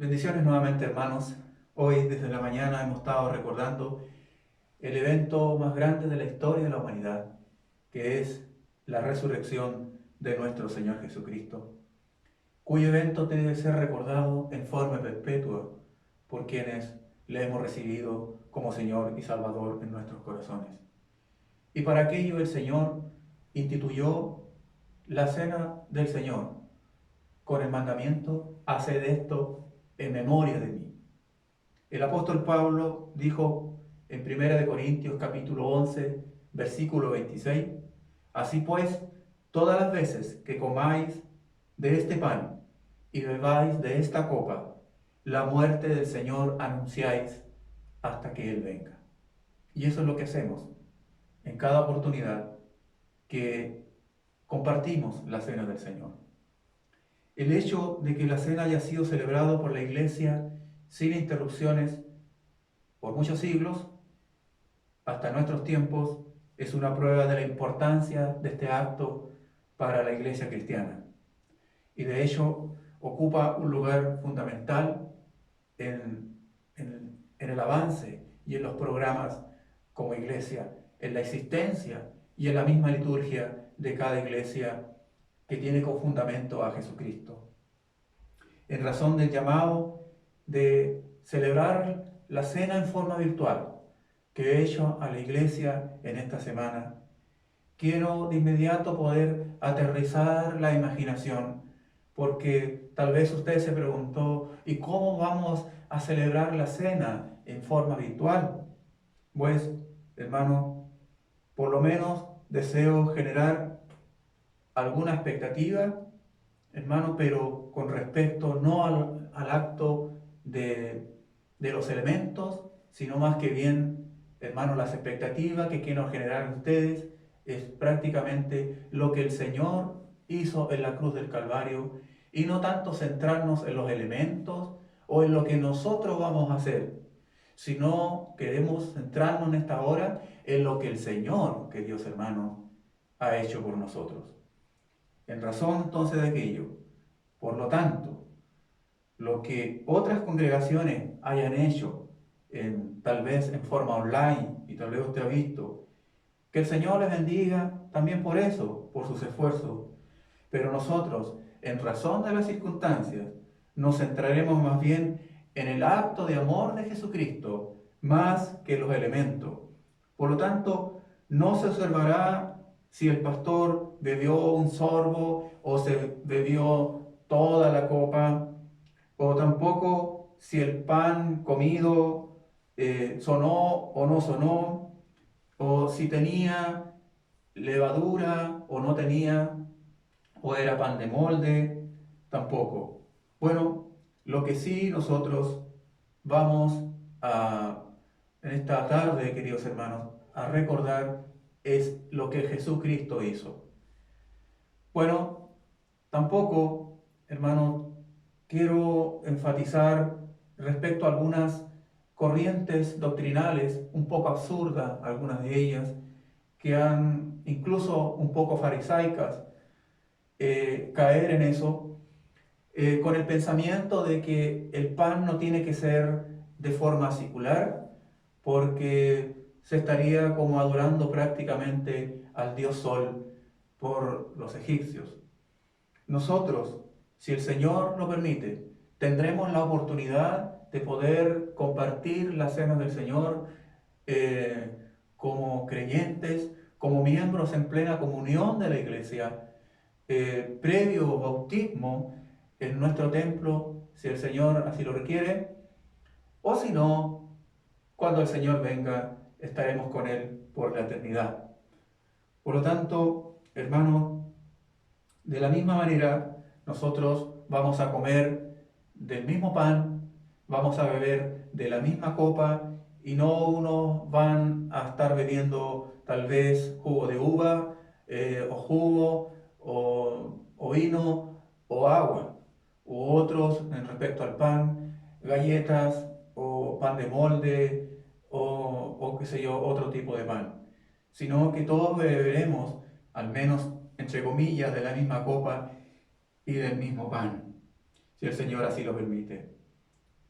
Bendiciones nuevamente, hermanos. Hoy desde la mañana hemos estado recordando el evento más grande de la historia de la humanidad, que es la resurrección de nuestro Señor Jesucristo, cuyo evento debe ser recordado en forma perpetua por quienes le hemos recibido como Señor y Salvador en nuestros corazones. Y para aquello el Señor instituyó la cena del Señor con el mandamiento: haced esto en memoria de mí. El apóstol Pablo dijo en 1 Corintios capítulo 11, versículo 26, así pues, todas las veces que comáis de este pan y bebáis de esta copa, la muerte del Señor anunciáis hasta que Él venga. Y eso es lo que hacemos en cada oportunidad que compartimos la cena del Señor. El hecho de que la cena haya sido celebrado por la Iglesia sin interrupciones por muchos siglos, hasta nuestros tiempos, es una prueba de la importancia de este acto para la Iglesia cristiana. Y de hecho ocupa un lugar fundamental en el avance y en los programas como Iglesia, en la existencia y en la misma liturgia de cada Iglesia que tiene como fundamento a Jesucristo. En razón del llamado de celebrar la cena en forma virtual que he hecho a la iglesia en esta semana, quiero de inmediato poder aterrizar la imaginación, porque tal vez usted se preguntó: ¿y cómo vamos a celebrar la cena en forma virtual? Pues, hermano, por lo menos deseo generar alguna expectativa, hermano, pero con respecto no al acto de los elementos, sino más que bien, hermano, las expectativas que quiero generar en ustedes es prácticamente lo que el Señor hizo en la cruz del Calvario, y no tanto centrarnos en los elementos o en lo que nosotros vamos a hacer, sino queremos centrarnos en esta hora en lo que el Señor, que Dios, hermano, ha hecho por nosotros. En razón entonces de aquello, por lo tanto, lo que otras congregaciones hayan hecho, tal vez en forma online, y tal vez usted ha visto, que el Señor les bendiga también por eso, por sus esfuerzos. Pero nosotros, en razón de las circunstancias, nos centraremos más bien en el acto de amor de Jesucristo, más que los elementos. Por lo tanto, no se observará si el pastor bebió un sorbo o se bebió toda la copa, o tampoco si el pan comido sonó o no sonó, o si tenía levadura o no tenía, o era pan de molde, tampoco. Bueno, lo que sí nosotros vamos a, en esta tarde, queridos hermanos, a recordar es lo que Jesucristo hizo. Bueno, tampoco, hermanos, quiero enfatizar respecto a algunas corrientes doctrinales un poco absurdas, algunas de ellas, que han incluso un poco farisaicas, caer en eso, con el pensamiento de que el pan no tiene que ser de forma secular, porque se estaría como adorando prácticamente al dios Sol por los egipcios. Nosotros, si el Señor lo permite, tendremos la oportunidad de poder compartir la cena del Señor como creyentes, como miembros en plena comunión de la iglesia, previo bautismo en nuestro templo, si el Señor así lo requiere, o si no, cuando el Señor venga, estaremos con Él por la eternidad. Por lo tanto, hermanos, de la misma manera, nosotros vamos a comer del mismo pan, vamos a beber de la misma copa, y no unos van a estar bebiendo tal vez jugo de uva, o jugo, o vino, o agua, u otros en respecto al pan, galletas, o pan de molde, o qué sé yo, otro tipo de pan, sino que todos beberemos, al menos entre comillas, de la misma copa y del mismo pan, si el Señor así lo permite.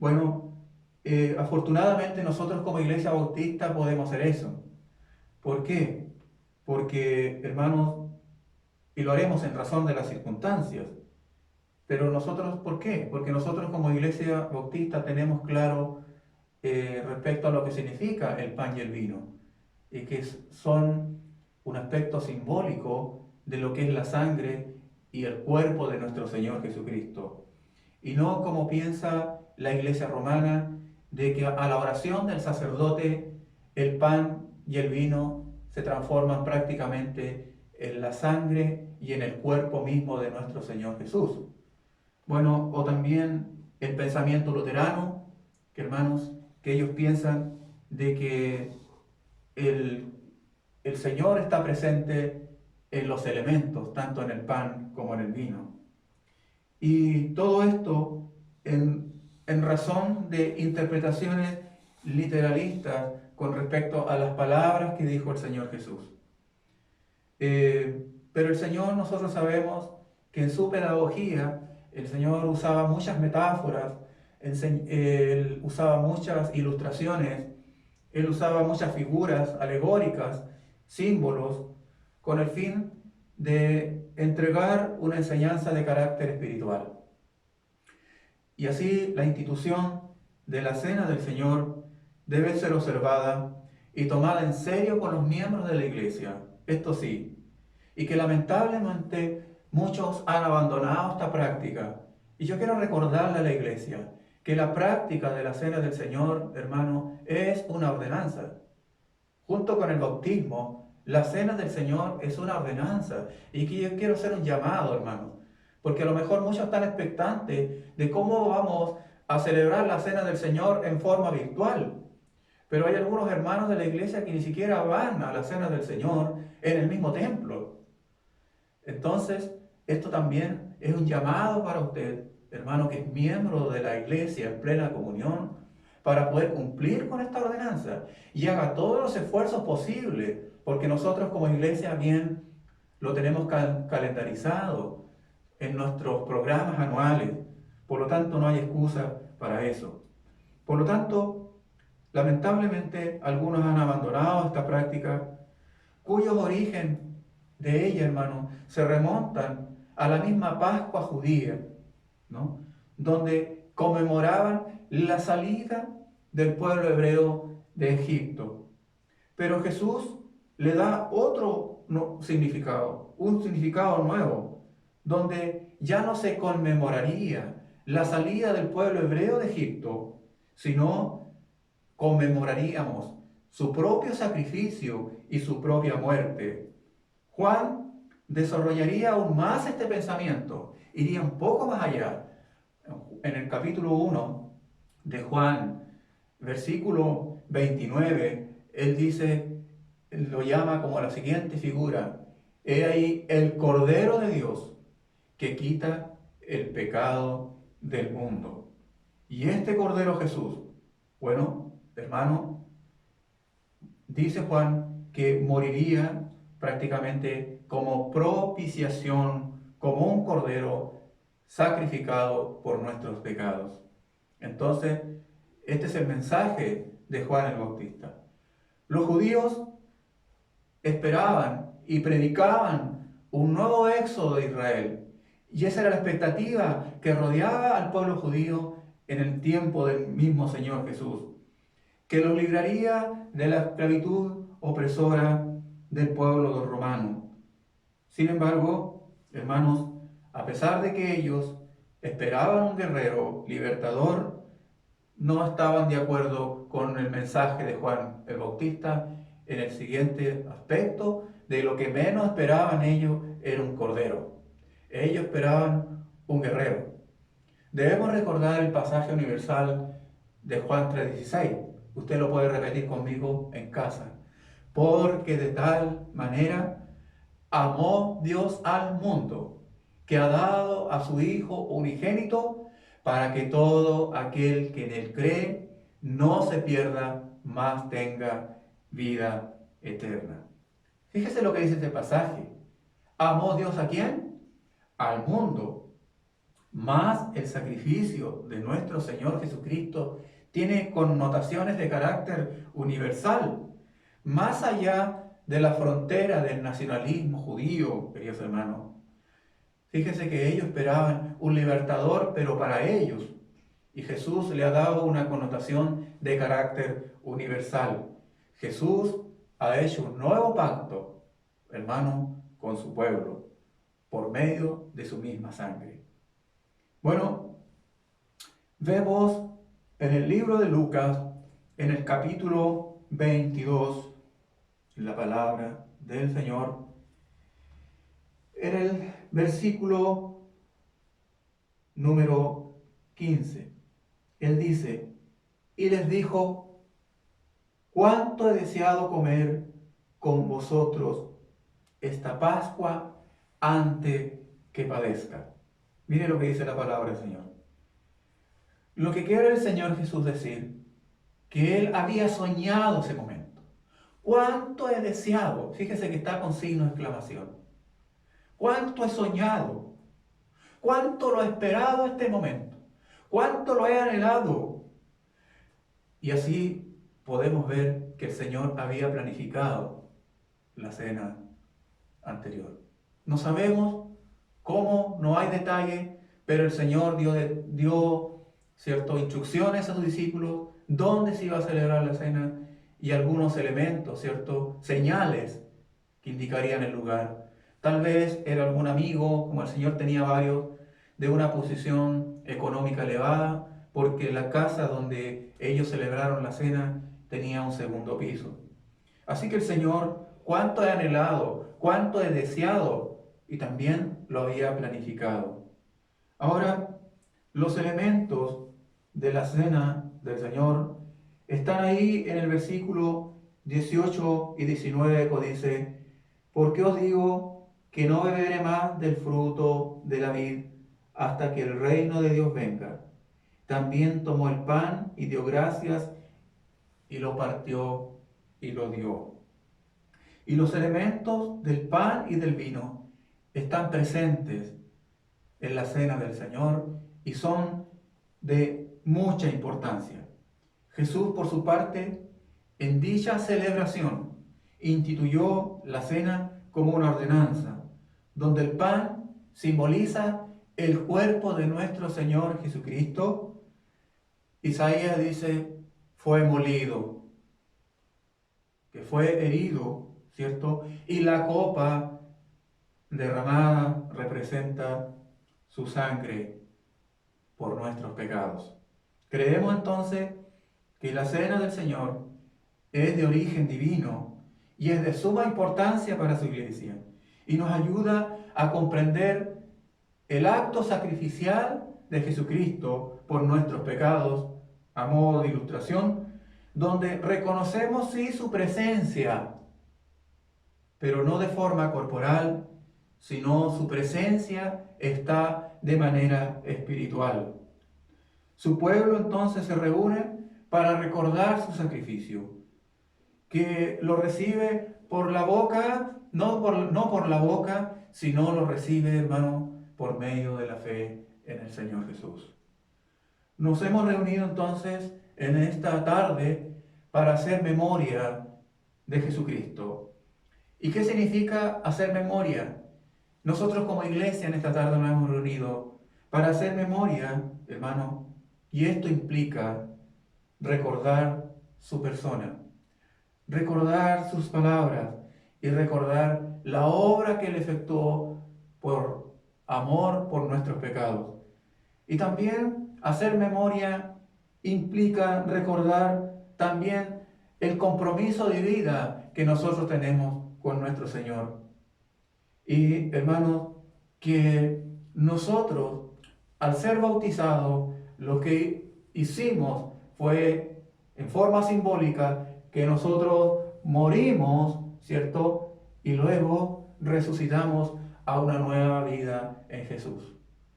Bueno, afortunadamente nosotros como Iglesia Bautista podemos hacer eso. ¿Por qué? Porque, hermanos, y lo haremos en razón de las circunstancias, pero nosotros, ¿por qué? Porque nosotros como Iglesia Bautista tenemos claro respecto a lo que significa el pan y el vino, y que son un aspecto simbólico de lo que es la sangre y el cuerpo de nuestro Señor Jesucristo. Y no como piensa la Iglesia romana, de que a la oración del sacerdote el pan y el vino se transforman prácticamente en la sangre y en el cuerpo mismo de nuestro Señor Jesús. Bueno, o también el pensamiento luterano, que hermanos, que ellos piensan de que el, el Señor está presente en los elementos, tanto en el pan como en el vino. Y todo esto en razón de interpretaciones literalistas con respecto a las palabras que dijo el Señor Jesús. Pero el Señor, nosotros sabemos que en su pedagogía el Señor usaba muchas metáforas, Él usaba muchas ilustraciones, Él usaba muchas figuras alegóricas, símbolos, con el fin de entregar una enseñanza de carácter espiritual. Y así la institución de la Cena del Señor debe ser observada y tomada en serio con los miembros de la Iglesia, esto sí, y que lamentablemente muchos han abandonado esta práctica. Y yo quiero recordarle a la Iglesia que la práctica de la Cena del Señor, hermano, es una ordenanza. Junto con el bautismo, la Cena del Señor es una ordenanza. Y que yo quiero hacer un llamado, hermano, porque a lo mejor muchos están expectantes de cómo vamos a celebrar la Cena del Señor en forma virtual. Pero hay algunos hermanos de la iglesia que ni siquiera van a la Cena del Señor en el mismo templo. Entonces, esto también es un llamado para usted, hermano, que es miembro de la iglesia en plena comunión, para poder cumplir con esta ordenanza y haga todos los esfuerzos posibles, porque nosotros como iglesia bien lo tenemos calendarizado en nuestros programas anuales. Por lo tanto, no hay excusa para eso. Por lo tanto, lamentablemente, algunos han abandonado esta práctica, cuyo origen de ella, hermano, se remontan a la misma Pascua judía, ¿no? Donde conmemoraban la salida del pueblo hebreo de Egipto. Pero Jesús le da otro significado, un significado nuevo, donde ya no se conmemoraría la salida del pueblo hebreo de Egipto, sino conmemoraríamos su propio sacrificio y su propia muerte. Juan desarrollaría aún más este pensamiento, iría un poco más allá. En el capítulo 1 de Juan, versículo 29, él dice, lo llama como la siguiente figura: he ahí el Cordero de Dios que quita el pecado del mundo. Y este Cordero Jesús, bueno, hermano, dice Juan que moriría prácticamente como propiciación, como un cordero sacrificado por nuestros pecados. Entonces, este es el mensaje de Juan el Bautista. Los judíos esperaban y predicaban un nuevo éxodo de Israel. Y esa era la expectativa que rodeaba al pueblo judío en el tiempo del mismo Señor Jesús, que los libraría de la esclavitud opresora del pueblo romano. Sin embargo, hermanos, a pesar de que ellos esperaban un guerrero libertador, no estaban de acuerdo con el mensaje de Juan el Bautista en el siguiente aspecto: de lo que menos esperaban ellos era un cordero. Ellos esperaban un guerrero. Debemos recordar el pasaje universal de Juan 3:16. Usted lo puede repetir conmigo en casa. Porque de tal manera amó Dios al mundo, que ha dado a su Hijo unigénito, para que todo aquel que en él cree no se pierda, mas tenga vida eterna. Fíjese lo que dice este pasaje. ¿Amó Dios a quién? Al mundo. Más el sacrificio de nuestro Señor Jesucristo tiene connotaciones de carácter universal, más allá de la frontera del nacionalismo judío, queridos hermanos. Fíjense que ellos esperaban un libertador, pero para ellos. Y Jesús le ha dado una connotación de carácter universal. Jesús ha hecho un nuevo pacto, hermano, con su pueblo, por medio de su misma sangre. Bueno, vemos en el libro de Lucas, en el capítulo 22, la palabra del Señor, en el versículo número 15, Él dice, y les dijo, cuánto he deseado comer con vosotros esta Pascua antes que padezca. Mire lo que dice la palabra del Señor. Lo que quiere el Señor Jesús decir, que Él había soñado ese momento. ¿Cuánto he deseado? Fíjese que está con signo de exclamación. ¿Cuánto he soñado? ¿Cuánto lo he esperado este momento? ¿Cuánto lo he anhelado? Y así podemos ver que el Señor había planificado la cena anterior. No sabemos cómo, no hay detalle, pero el Señor dio ciertas instrucciones a sus discípulos, dónde se iba a celebrar la cena y algunos elementos, ciertos señales que indicarían el lugar. Tal vez era algún amigo, como el Señor tenía varios, de una posición económica elevada, porque la casa donde ellos celebraron la cena tenía un segundo piso. Así que el Señor, cuánto he anhelado, cuánto he deseado, y también lo había planificado. Ahora, los elementos de la cena del Señor están ahí en el versículo 18 y 19, que dice, porque os digo que no beberé más del fruto de la vid hasta que el reino de Dios venga. También tomó el pan y dio gracias y lo partió y lo dio. Y los elementos del pan y del vino están presentes en la cena del Señor y son de mucha importancia. Jesús, por su parte, en dicha celebración, instituyó la cena como una ordenanza, donde el pan simboliza el cuerpo de nuestro Señor Jesucristo. Isaías dice, fue molido, que fue herido, ¿cierto? Y la copa derramada representa su sangre por nuestros pecados. Creemos entonces que la cena del Señor es de origen divino y es de suma importancia para su iglesia y nos ayuda a comprender el acto sacrificial de Jesucristo por nuestros pecados a modo de ilustración, donde reconocemos sí su presencia, pero no de forma corporal, sino su presencia está de manera espiritual. Su pueblo entonces se reúne para recordar su sacrificio, que lo recibe por la boca, no por la boca, sino lo recibe, hermano, por medio de la fe en el Señor Jesús. Nos hemos reunido entonces en esta tarde para hacer memoria de Jesucristo. ¿Y qué significa hacer memoria? Nosotros como iglesia en esta tarde nos hemos reunido para hacer memoria, hermano, y esto implica recordar su persona, recordar sus palabras y recordar la obra que Él efectuó por amor por nuestros pecados. Y también hacer memoria implica recordar también el compromiso de vida que nosotros tenemos con nuestro Señor. Y hermanos, que nosotros, al ser bautizados, lo que hicimos fue, en forma simbólica, que nosotros morimos, ¿cierto? Y luego resucitamos a una nueva vida en Jesús.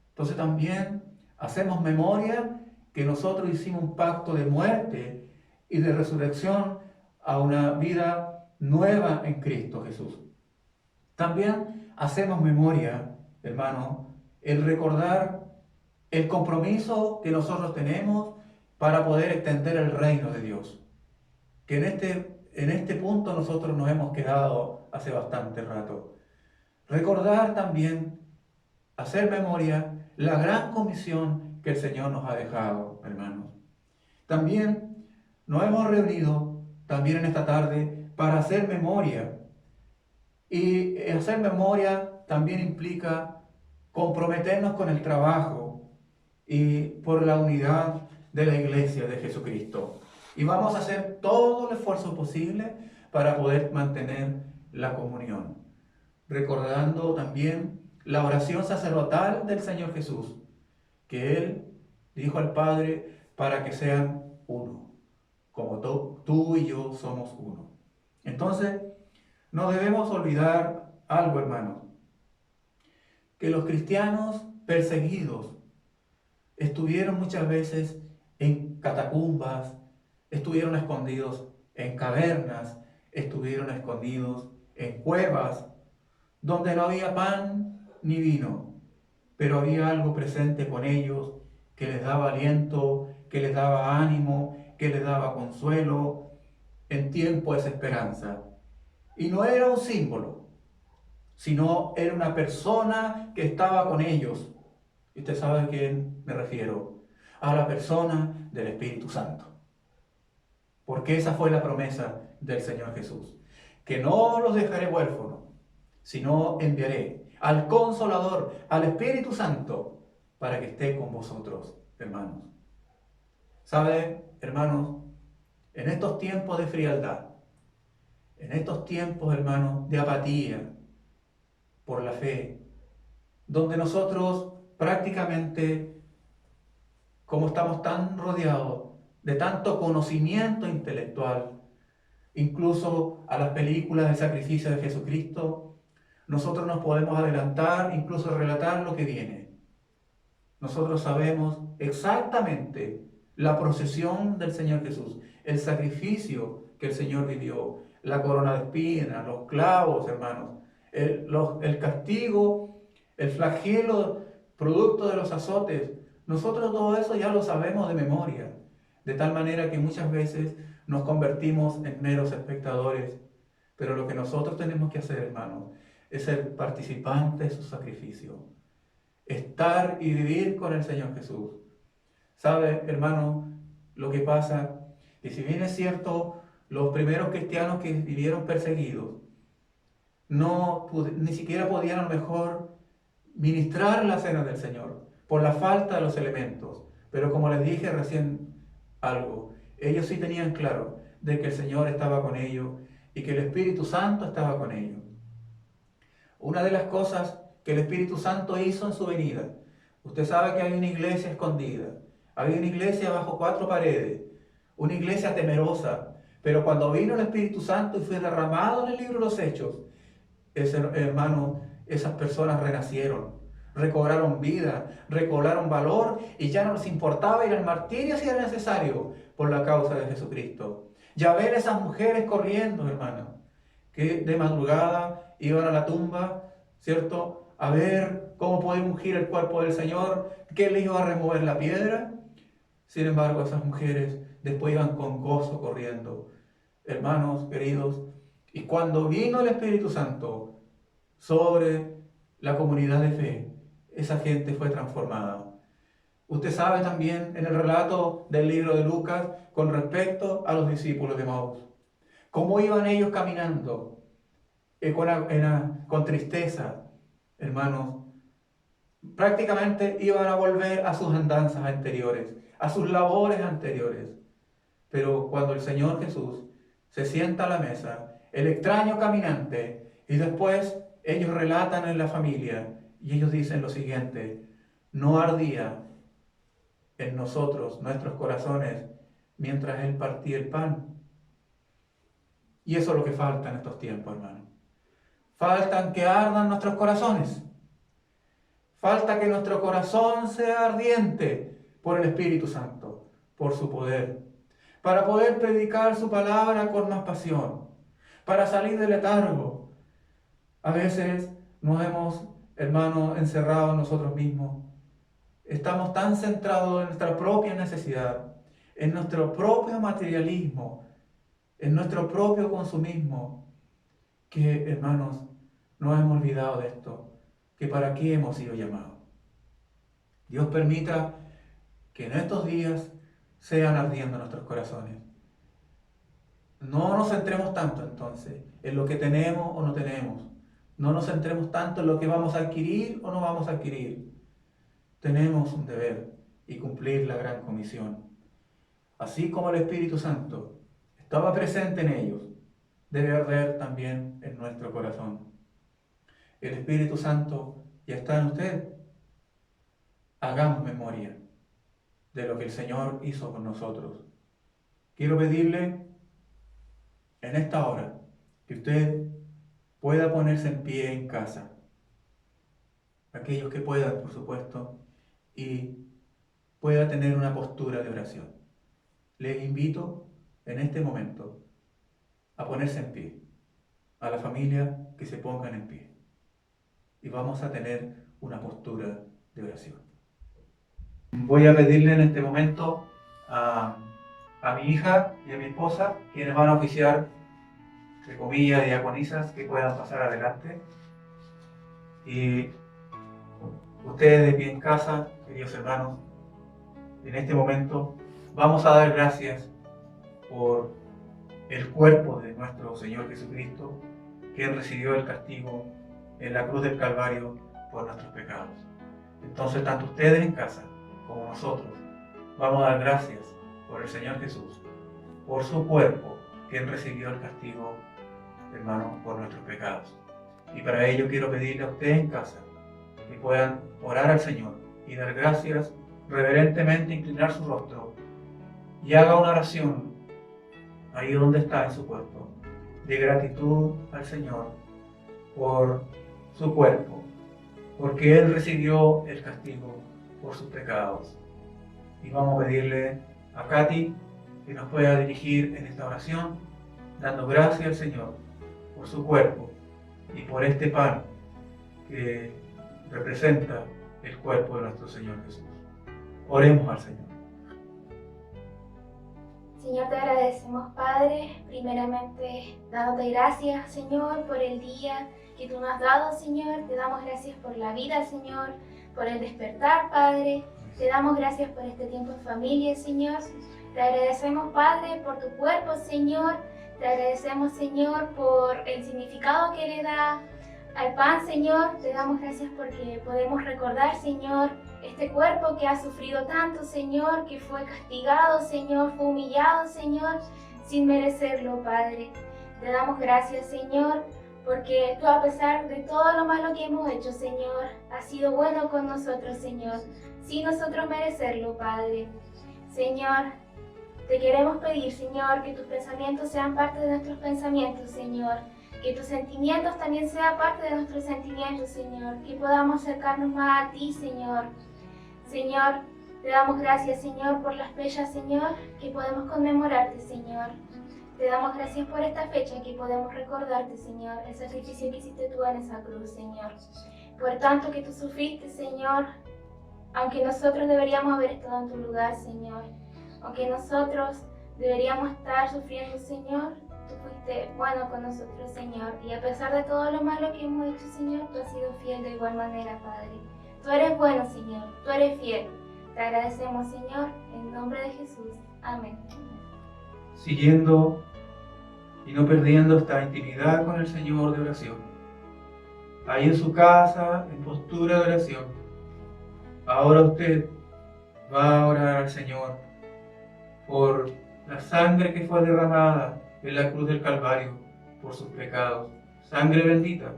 Entonces también hacemos memoria que nosotros hicimos un pacto de muerte y de resurrección a una vida nueva en Cristo Jesús. También hacemos memoria, hermano, el recordar el compromiso que nosotros tenemos para poder extender el reino de Dios. Que en este punto nosotros nos hemos quedado hace bastante rato. Recordar también, hacer memoria, la gran comisión que el Señor nos ha dejado, hermanos. También nos hemos reunido, también en esta tarde, para hacer memoria. Y hacer memoria también implica comprometernos con el trabajo y por la unidad de la iglesia de Jesucristo. Y vamos a hacer todo el esfuerzo posible para poder mantener la comunión. Recordando también la oración sacerdotal del Señor Jesús, que Él dijo al Padre para que sean uno, como tú y yo somos uno. Entonces, no debemos olvidar algo, hermanos, que los cristianos perseguidos estuvieron muchas veces en catacumbas, estuvieron escondidos en cavernas, estuvieron escondidos en cuevas, donde no había pan ni vino, pero había algo presente con ellos que les daba aliento, que les daba ánimo, que les daba consuelo en tiempo de desesperanza. Y no era un símbolo, sino era una persona que estaba con ellos. Y usted sabe a quién me refiero, a la persona del Espíritu Santo. Porque esa fue la promesa del Señor Jesús, que no los dejaré huérfanos, sino enviaré al Consolador, al Espíritu Santo, para que esté con vosotros, hermanos. ¿Sabe, hermanos? En estos tiempos de frialdad, en estos tiempos, hermanos, de apatía por la fe, donde nosotros prácticamente, como estamos tan rodeados de tanto conocimiento intelectual, incluso a las películas del sacrificio de Jesucristo, nosotros nos podemos adelantar, incluso relatar lo que viene. Nosotros sabemos exactamente la procesión del Señor Jesús, el sacrificio que el Señor vivió, la corona de espinas, los clavos, hermanos, el castigo, el flagelo producto de los azotes. Nosotros todo eso ya lo sabemos de memoria, de tal manera que muchas veces nos convertimos en meros espectadores. Pero lo que nosotros tenemos que hacer, hermanos, es ser participantes de su sacrificio, estar y vivir con el Señor Jesús. ¿Sabe, hermano, lo que pasa? Que si bien es cierto, los primeros cristianos que vivieron perseguidos, ni siquiera podían a lo mejor ministrar la cena del Señor, por la falta de los elementos. Pero como les dije recién algo, ellos sí tenían claro de que el Señor estaba con ellos y que el Espíritu Santo estaba con ellos. Una de las cosas que el Espíritu Santo hizo en su venida, usted sabe que hay una iglesia escondida, había una iglesia bajo 4 paredes, una iglesia temerosa, pero cuando vino el Espíritu Santo y fue derramado en el libro de los Hechos, hermano, esas personas renacieron, recobraron vida, recobraron valor y ya no les importaba ir al martirio si era necesario por la causa de Jesucristo. Ya ver esas mujeres corriendo, hermano, que de madrugada iban a la tumba, ¿cierto? A ver cómo poder ungir el cuerpo del Señor, que les iba a remover la piedra. Sin embargo, esas mujeres después iban con gozo corriendo. Hermanos queridos, y cuando vino el Espíritu Santo sobre la comunidad de fe, esa gente fue transformada. Usted sabe también en el relato del libro de Lucas con respecto a los discípulos de Maús, cómo iban ellos caminando con tristeza, hermanos. Prácticamente iban a volver a sus andanzas anteriores, a sus labores anteriores. Pero cuando el Señor Jesús se sienta a la mesa, el extraño caminante, y después ellos relatan en la familia, y ellos dicen lo siguiente: no ardía en nosotros, nuestros corazones, mientras Él partía el pan. Y eso es lo que falta en estos tiempos, hermano. Faltan que ardan nuestros corazones. Falta que nuestro corazón sea ardiente por el Espíritu Santo, por su poder, para poder predicar su palabra con más pasión, para salir del letargo. A veces nos hemos, hermano, encerrado en nosotros mismos estamos tan centrados en nuestra propia necesidad, en nuestro propio materialismo, en nuestro propio consumismo, que, hermanos, nos hemos olvidado de esto, que para qué hemos sido llamados. Dios permita que en estos días sean ardiendo nuestros corazones. No nos centremos tanto entonces en lo que tenemos o no tenemos. No nos centremos tanto en lo que vamos a adquirir o no vamos a adquirir. Tenemos un deber y cumplir la gran comisión. Así como el Espíritu Santo estaba presente en ellos, debe arder también en nuestro corazón. El Espíritu Santo ya está en usted. Hagamos memoria de lo que el Señor hizo con nosotros. Quiero pedirle en esta hora que usted pueda ponerse en pie en casa. Aquellos que puedan, por supuesto, y pueda tener una postura de oración. Les invito en este momento a ponerse en pie, a la familia que se pongan en pie. Y vamos a tener una postura de oración. Voy a pedirle en este momento a mi hija y a mi esposa, quienes van a oficiar, entre comillas, diaconisas, que puedan pasar adelante. Y ustedes de pie en casa, queridos hermanos, en este momento vamos a dar gracias por el cuerpo de nuestro Señor Jesucristo, quien recibió el castigo en la cruz del Calvario por nuestros pecados. Entonces, tanto ustedes en casa como nosotros vamos a dar gracias por el Señor Jesús, por su cuerpo, quien recibió el castigo, hermano, por nuestros pecados. Y para ello quiero pedirle a ustedes en casa que puedan orar al Señor y dar gracias, reverentemente inclinar su rostro y haga una oración ahí donde está en su puesto, de gratitud al Señor por su cuerpo, porque Él recibió el castigo por sus pecados. Y vamos a pedirle a Katy que nos pueda dirigir en esta oración, dando gracias al Señor por su cuerpo y por este pan que representa el cuerpo de nuestro Señor Jesús. Oremos al Señor. Señor, te agradecemos, Padre, primeramente dándote gracias, Señor, por el día que tú nos has dado, Señor. Te damos gracias por la vida, Señor, por el despertar, Padre. Te damos gracias por este tiempo en familia, Señor. Te agradecemos, Padre, por tu cuerpo, Señor. Te agradecemos, Señor, por el significado que le da al pan, Señor. Te damos gracias porque podemos recordar, Señor, este cuerpo que ha sufrido tanto, Señor, que fue castigado, Señor, fue humillado, Señor, sin merecerlo, Padre. Te damos gracias, Señor, porque tú, a pesar de todo lo malo que hemos hecho, Señor, has sido bueno con nosotros, Señor, sin nosotros merecerlo, Padre. Señor, te queremos pedir, Señor, que tus pensamientos sean parte de nuestros pensamientos, Señor. Que tus sentimientos también sean parte de nuestros sentimientos, Señor. Que podamos acercarnos más a ti, Señor. Señor, te damos gracias, Señor, por las fechas, Señor, que podemos conmemorarte, Señor. Te damos gracias por esta fecha que podemos recordarte, Señor, el sacrificio que hiciste tú en esa cruz, Señor. Por tanto que tú sufriste, Señor, aunque nosotros deberíamos haber estado en tu lugar, Señor. Aunque nosotros deberíamos estar sufriendo, Señor, tú fuiste bueno con nosotros, Señor. Y a pesar de todo lo malo que hemos hecho, Señor, tú has sido fiel de igual manera, Padre. Tú eres bueno, Señor. Tú eres fiel. Te agradecemos, Señor, en nombre de Jesús. Amén. Siguiendo y no perdiendo esta intimidad con el Señor de oración. Ahí en su casa, en postura de oración. Ahora usted va a orar al Señor por la sangre que fue derramada en la cruz del Calvario por sus pecados. Sangre bendita,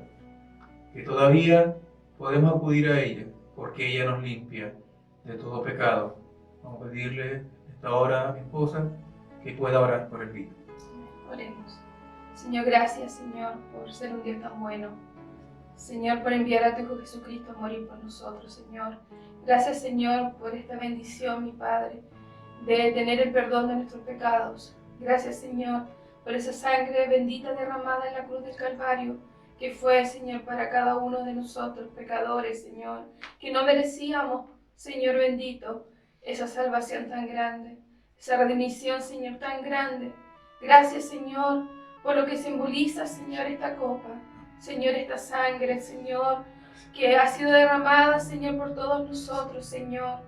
que todavía podemos acudir a ella, porque ella nos limpia de todo pecado. Vamos a pedirle esta hora a mi esposa que pueda orar por el vino. Oremos. Señor, gracias, Señor, por ser un Dios tan bueno. Señor, por enviar a tu Hijo Jesucristo a morir por nosotros, Señor. Gracias, Señor, por esta bendición, mi Padre, de tener el perdón de nuestros pecados. Gracias, Señor, por esa sangre bendita derramada en la cruz del Calvario, que fue, Señor, para cada uno de nosotros, pecadores, Señor, que no merecíamos, Señor bendito, esa salvación tan grande, esa redimición, Señor, tan grande. Gracias, Señor, por lo que simboliza, Señor, esta copa, Señor, esta sangre, Señor, que ha sido derramada, Señor, por todos nosotros, Señor.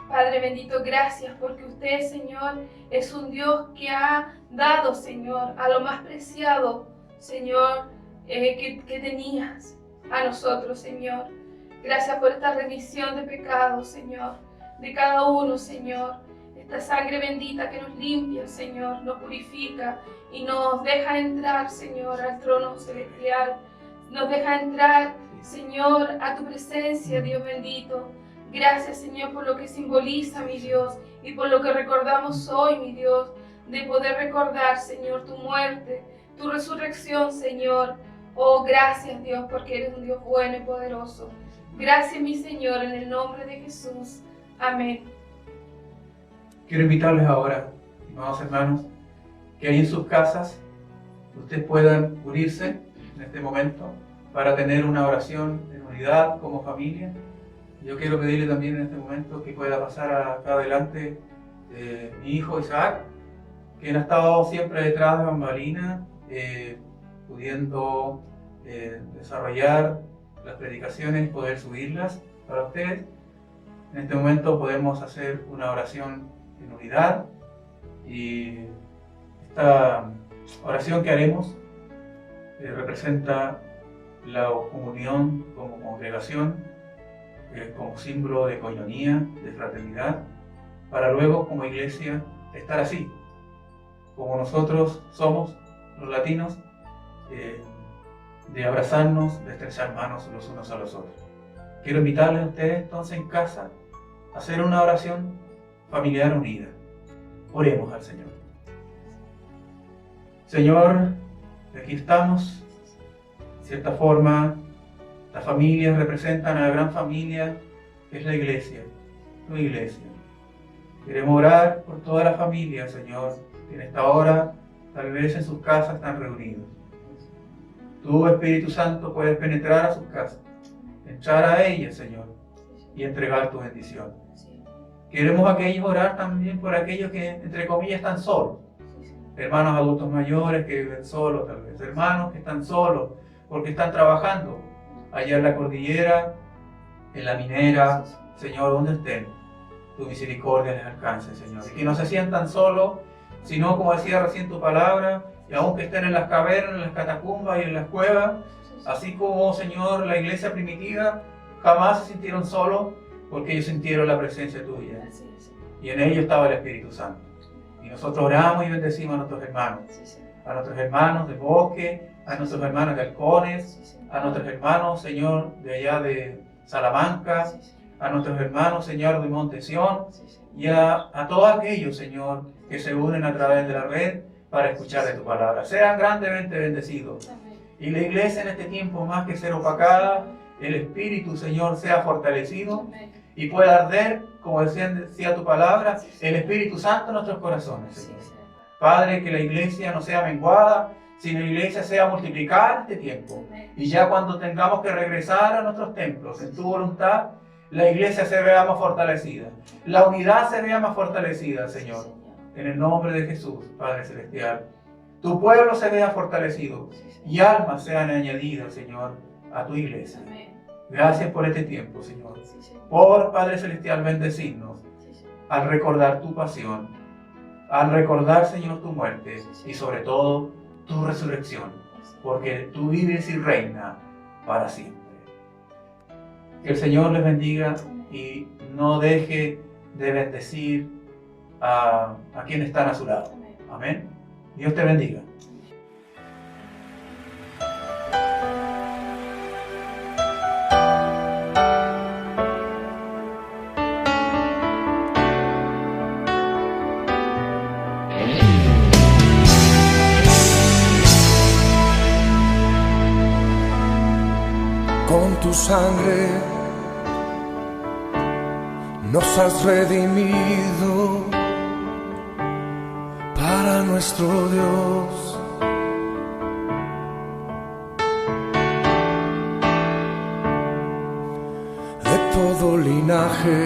Padre bendito, gracias porque usted, Señor, es un Dios que ha dado, Señor, a lo más preciado, Señor, que tenías a nosotros, Señor. Gracias por esta remisión de pecados, Señor, de cada uno, Señor. Esta sangre bendita que nos limpia, Señor, nos purifica y nos deja entrar, Señor, al trono celestial. Nos deja entrar, Señor, a tu presencia, Dios bendito. Gracias, Señor, por lo que simboliza, mi Dios, y por lo que recordamos hoy, mi Dios, de poder recordar, Señor, tu muerte, tu resurrección, Señor. Oh, gracias, Dios, porque eres un Dios bueno y poderoso. Gracias, mi Señor, en el nombre de Jesús. Amén. Quiero invitarles ahora, amados hermanos, que ahí en sus casas ustedes puedan unirse en este momento para tener una oración en unidad como familia. Yo quiero pedirle también en este momento que pueda pasar acá adelante mi hijo Isaac, quien ha estado siempre detrás de bambalinas, pudiendo desarrollar las predicaciones, poder subirlas para ustedes. En este momento podemos hacer una oración en unidad y esta oración que haremos representa la comunión como congregación, como símbolo de coinonía, de fraternidad, para luego como iglesia estar así, como nosotros somos los latinos, de abrazarnos, de estrechar manos los unos a los otros. Quiero invitarles a ustedes entonces en casa a hacer una oración familiar unida. Oremos al Señor. Señor, aquí estamos. De cierta forma, las familias representan a la gran familia que es la iglesia, tu iglesia. Queremos orar por toda la familia, Señor, que en esta hora tal vez en sus casas están reunidos. Tú, Espíritu Santo, puedes penetrar a sus casas, entrar a ellas, Señor, y entregar tu bendición. Queremos orar también por aquellos que, entre comillas, están solos. Hermanos adultos mayores que viven solos, tal vez. Hermanos que están solos porque están trabajando allá en la cordillera, en la minera. Señor, donde estén, tu misericordia les alcance, Señor. Y que no se sientan solos, sino, como decía recién tu palabra, y aunque estén en las cavernas, en las catacumbas y en las cuevas, así como, Señor, la iglesia primitiva, jamás se sintieron solos, porque ellos sintieron la presencia tuya. Y en ellos estaba el Espíritu Santo. Y nosotros oramos y bendecimos a nuestros hermanos de Bosque, a nuestros hermanos de Halcones, a nuestros hermanos, Señor, de allá de Salamanca, a nuestros hermanos, Señor, de Montesión, y a todos aquellos, Señor, que se unen a través de la red para escuchar de tu palabra. Sean grandemente bendecidos. Y la iglesia en este tiempo, más que ser opacada, el Espíritu, Señor, sea fortalecido y pueda arder, como decía tu palabra, el Espíritu Santo en nuestros corazones, Señor. Padre, que la iglesia no sea menguada, sino la iglesia sea multiplicada en este tiempo. Y ya cuando tengamos que regresar a nuestros templos en tu voluntad, la iglesia se vea más fortalecida. La unidad se vea más fortalecida, Señor. En el nombre de Jesús, Padre Celestial. Tu pueblo se vea fortalecido y almas sean añadidas, Señor, a tu iglesia. Gracias por este tiempo, Señor. Por, Padre Celestial, bendecirnos al recordar tu pasión, al recordar, Señor, tu muerte y sobre todo tu resurrección, porque tú vives y reinas para siempre. Que el Señor les bendiga y no deje de bendecir a quienes están a su lado. Amén. Dios te bendiga. Con tu sangre nos has redimido para nuestro Dios. De todo linaje,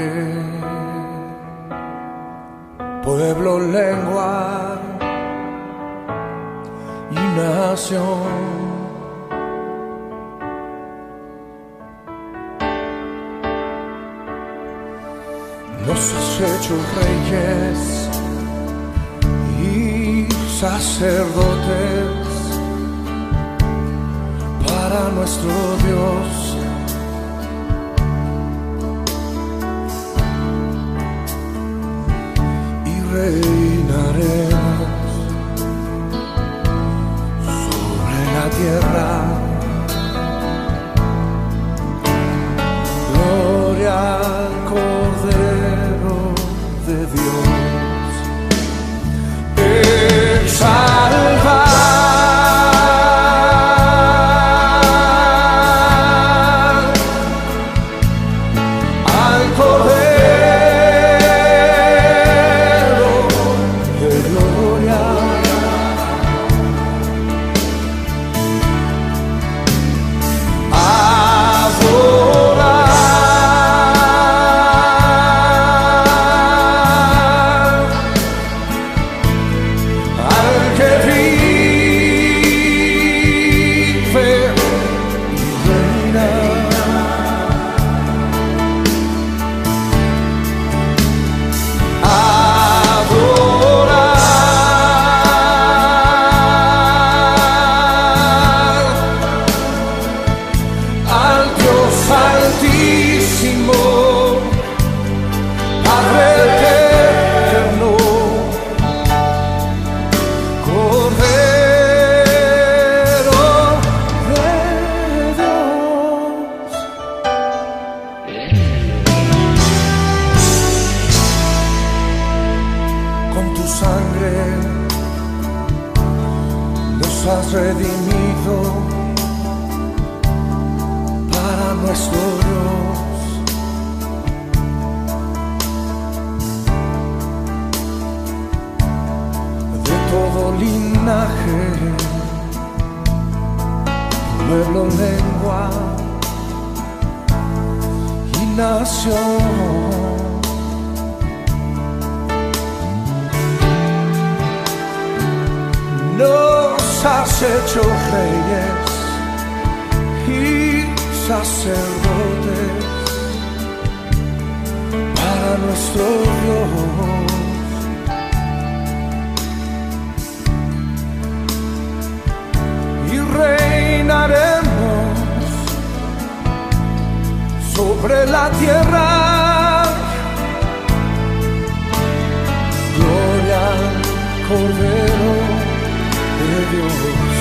pueblo, lengua y nación. Nos has hecho reyes y sacerdotes para nuestro Dios. Y reinaremos sobre la tierra. Gloria al Cordero de Dios, exaltar al Cordero de gloria, has redimido para nuestro Dios. De todo linaje, pueblo, lengua y nación. Nos has hecho reyes y sacerdotes para nuestro Dios. Y reinaremos sobre la tierra. Gloria al Cordero de Dios.